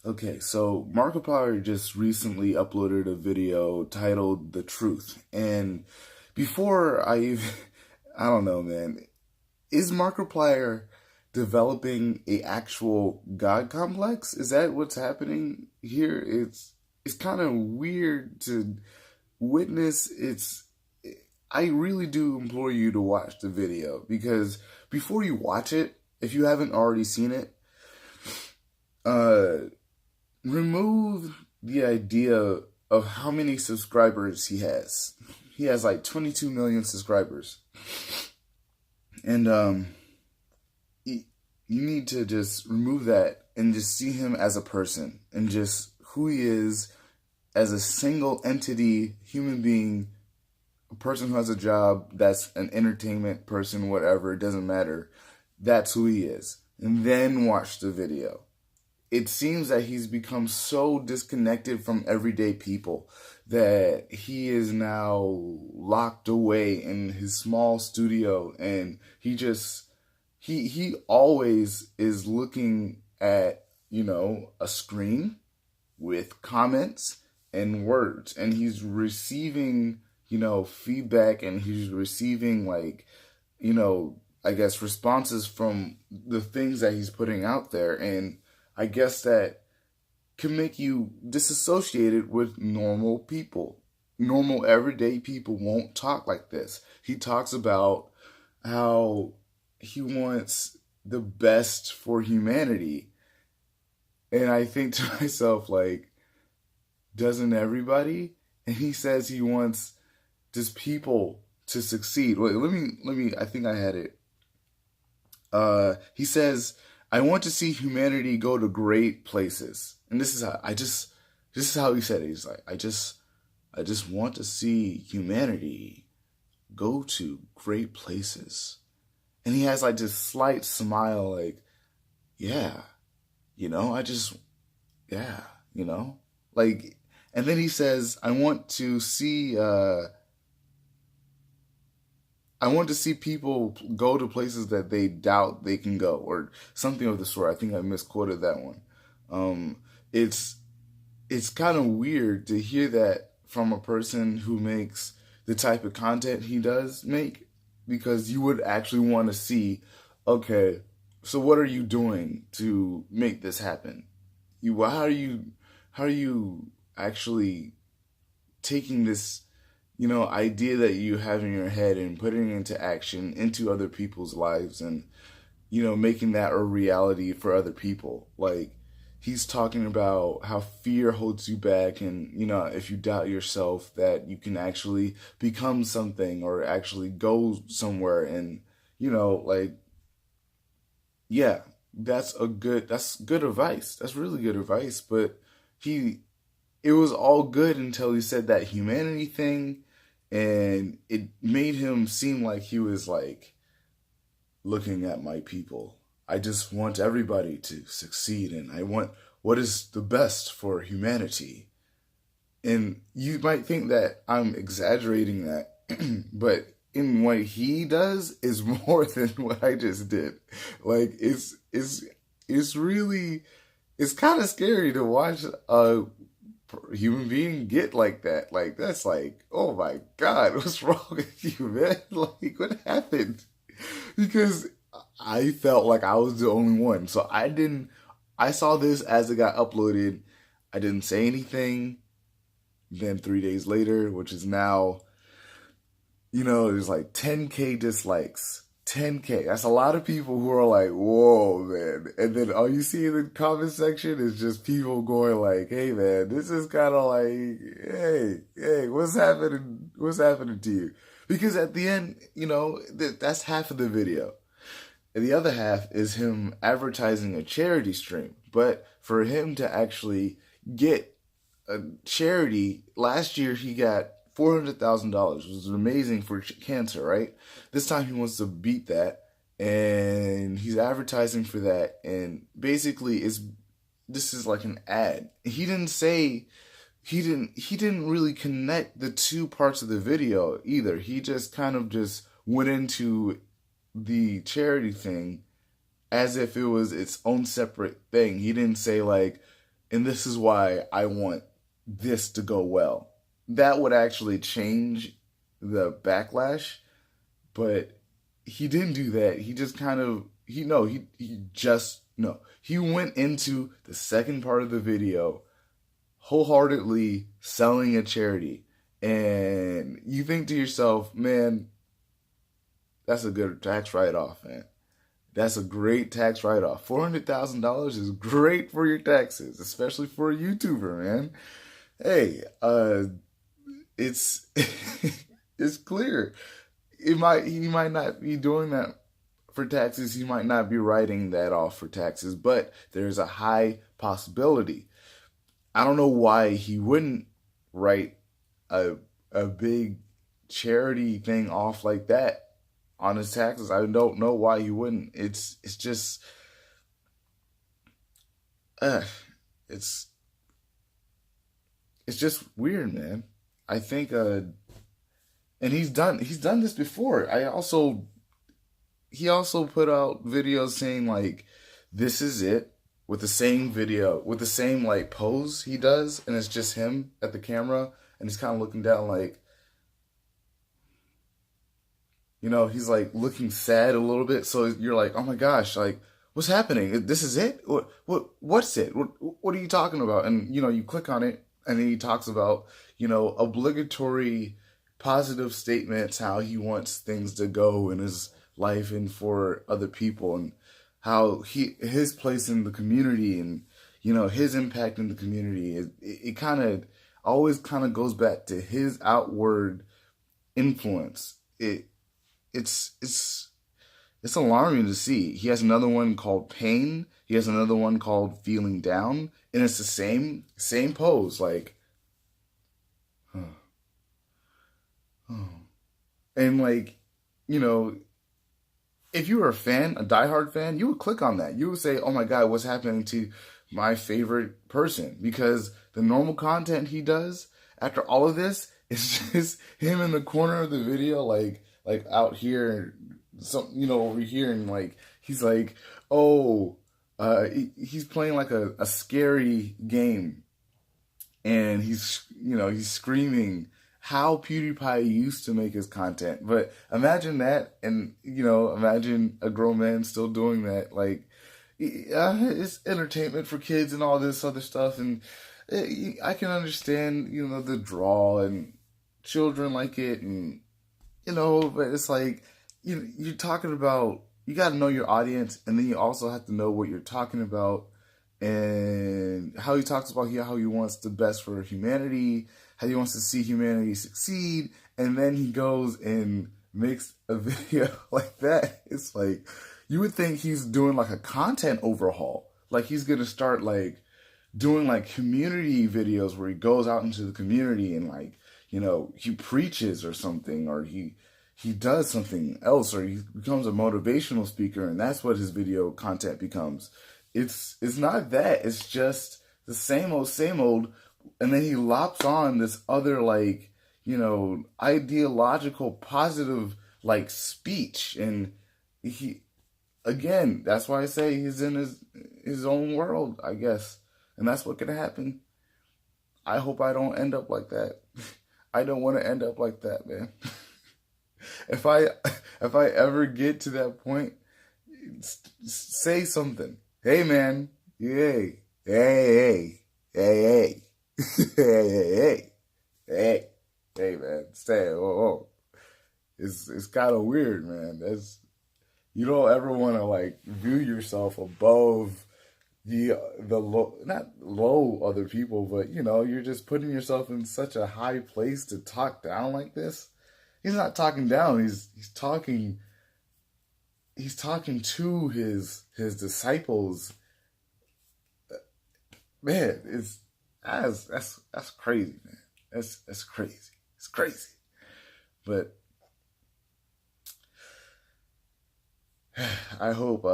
Okay, so Markiplier just recently uploaded a video titled "The Truth," and before I even, I don't know, man, is Markiplier developing a actual god complex? Is that what's happening here? It's kind of weird to witness. I really do implore you to watch the video because before you watch it, if you haven't already seen it, uh remove the idea of how many subscribers he has. He has like 22 million subscribers. And you need to just remove that and just see him as a person and just who he is as a single entity, human being, a person who has a job that's an entertainment person, whatever, it doesn't matter. That's who he is. And then watch the video. It seems that he's become so disconnected from everyday people that he is now locked away in his small studio, and he always is looking at, a screen with comments and words, and he's receiving, feedback, and he's receiving, like, I guess responses from the things that he's putting out there. And I guess that can make you disassociated with normal people. Normal everyday people won't talk like this. He talks about how he wants the best for humanity. And I think to myself, like, doesn't everybody? And he says he wants just people to succeed. Wait, I think I had it. He says, I want to see humanity go to great places. And this is how he said it. He's like, I just want to see humanity go to great places. And he has like this slight smile, like, yeah, yeah, like, and then he says, I want to see people go to places that they doubt they can go, or something of the sort. I think I misquoted that one. It's kind of weird to hear that from a person who makes the type of content he does make, because you would actually want to see, okay, so what are you doing to make this happen? How are you actually taking this idea that you have in your head and putting it into action into other people's lives, and making that a reality for other people? Like, he's talking about how fear holds you back, and if you doubt yourself, that you can actually become something or actually go somewhere. And like, yeah, that's good advice. That's really good advice. But it was all good until he said that humanity thing, and it made him seem like he was like looking at my people. I just want everybody to succeed, and I want what is the best for humanity. And you might think that I'm exaggerating that, but in what he does is more than what I just did. Like, it's really, it's kind of scary to watch a human being get like that. Like, that's like, oh my God, what's wrong with you, man? Like, what happened? Because I felt like I was the only one. So I saw this as it got uploaded. I didn't say anything. Then 3 days later, which is now, there's like 10K dislikes. 10K. That's a lot of people who are like, whoa, man. And then all you see in the comment section is just people going like, hey, man, this is kind of like, hey, what's happening? What's happening to you? Because at the end, that's half of the video. And the other half is him advertising a charity stream. But for him to actually get a charity, last year he got $400,000, which is amazing for cancer, right? This time he wants to beat that, and he's advertising for that. And basically, this is like an ad. He didn't really connect the two parts of the video either. He just kind of just went into the charity thing as if it was its own separate thing. He didn't say like, and this is why I want this to go well. That would actually change the backlash, but he didn't do that. He just kind of he went into the second part of the video wholeheartedly selling a charity. And you think to yourself, man, that's a good tax write-off, man. That's a great tax write-off. $400,000 is great for your taxes, especially for a YouTuber, man. Hey, it's it's clear. He might not be doing that for taxes. He might not be writing that off for taxes, but there's a high possibility. I don't know why he wouldn't write a big charity thing off like that on his taxes. I don't know why he wouldn't. It's just it's just weird, man. I think and he's done this before. He also put out videos saying like, this is it, with the same video, with the same like pose he does, and it's just him at the camera, and he's kind of looking down like, he's like looking sad a little bit. So you're like, oh my gosh, like, what's happening? This is it? What's it? What are you talking about? And you click on it, and then he talks about, obligatory positive statements, how he wants things to go in his life and for other people, and how his place in the community, and his impact in the community. It kind of always kind of goes back to his outward influence. It's alarming to see. He has another one called Pain. He has another one called Feeling Down, and it's the same pose, like, and like, if you were a fan, a diehard fan, you would click on that. You would say, oh my God, what's happening to my favorite person? Because the normal content he does after all of this is just him in the corner of the video, like out here, over here, and like, he's like, he's playing like a scary game, and he's screaming how PewDiePie used to make his content. But imagine that, and imagine a grown man still doing that. Like, it's entertainment for kids and all this other stuff, and I can understand the draw, and children like it, and but it's like, you're talking about, you got to know your audience, and then you also have to know what you're talking about, and how he talks about how he wants the best for humanity, how he wants to see humanity succeed, and then he goes and makes a video like that. It's like, you would think he's doing like a content overhaul. Like, he's going to start like doing like community videos where he goes out into the community and like, he preaches or something, or he does something else, or he becomes a motivational speaker, and that's what his video content becomes. It's not that. It's just the same old, and then he lops on this other, like, ideological, positive, like, speech, and again, that's why I say he's in his own world, I guess, and that's what can happen. I hope I don't end up like that. I don't want to end up like that, man. If I ever get to that point, say something. Hey, man. Hey. Hey, hey. Hey, man. Stay. Whoa. It's kind of weird, man. You don't ever want to like view yourself above the low, not low other people, but you're just putting yourself in such a high place to talk down like this. He's not talking down. He's talking to his disciples. Man, that's crazy, man. That's crazy. It's crazy. But I hope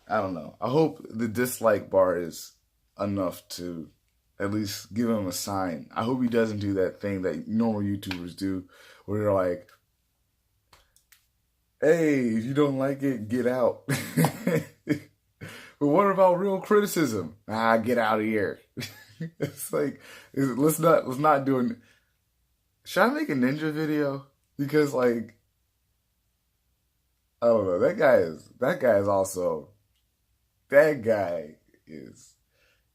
I don't know. I hope the dislike bar is enough to at least give him a sign. I hope he doesn't do that thing that normal YouTubers do, where they're like, hey, if you don't like it, get out. But what about real criticism? Get out of here. It's like, let's not do it. Should I make a ninja video? Because like, I don't know. That guy is also, that guy is,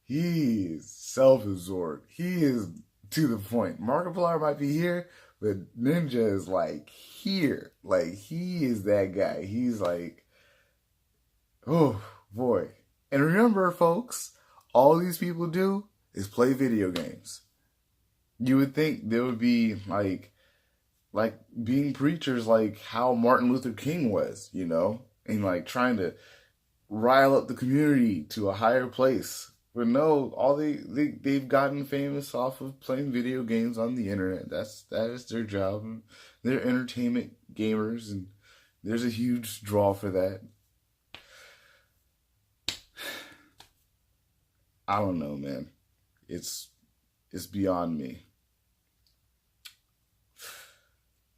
he is self-absorbed. He is to the point. Markiplier might be here, but Ninja is like here. Like he is that guy. He's like, oh boy. And remember, folks, all these people do is play video games. You would think there would be like being preachers like how Martin Luther King was, you know, and like trying to rile up the community to a higher place. But no, all they've gotten famous off of playing video games on the internet. That is their job. They're entertainment gamers, and there's a huge draw for that. I don't know, man. It's beyond me.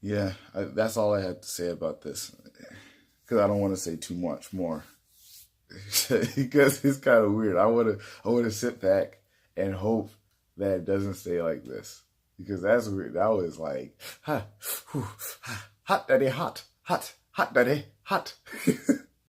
Yeah, that's all I had to say about this, because I don't want to say too much more. Because it's kind of weird. I want to sit back and hope that it doesn't stay like this, because that's weird. That was like, hot, daddy, hot, hot, hot, daddy, hot.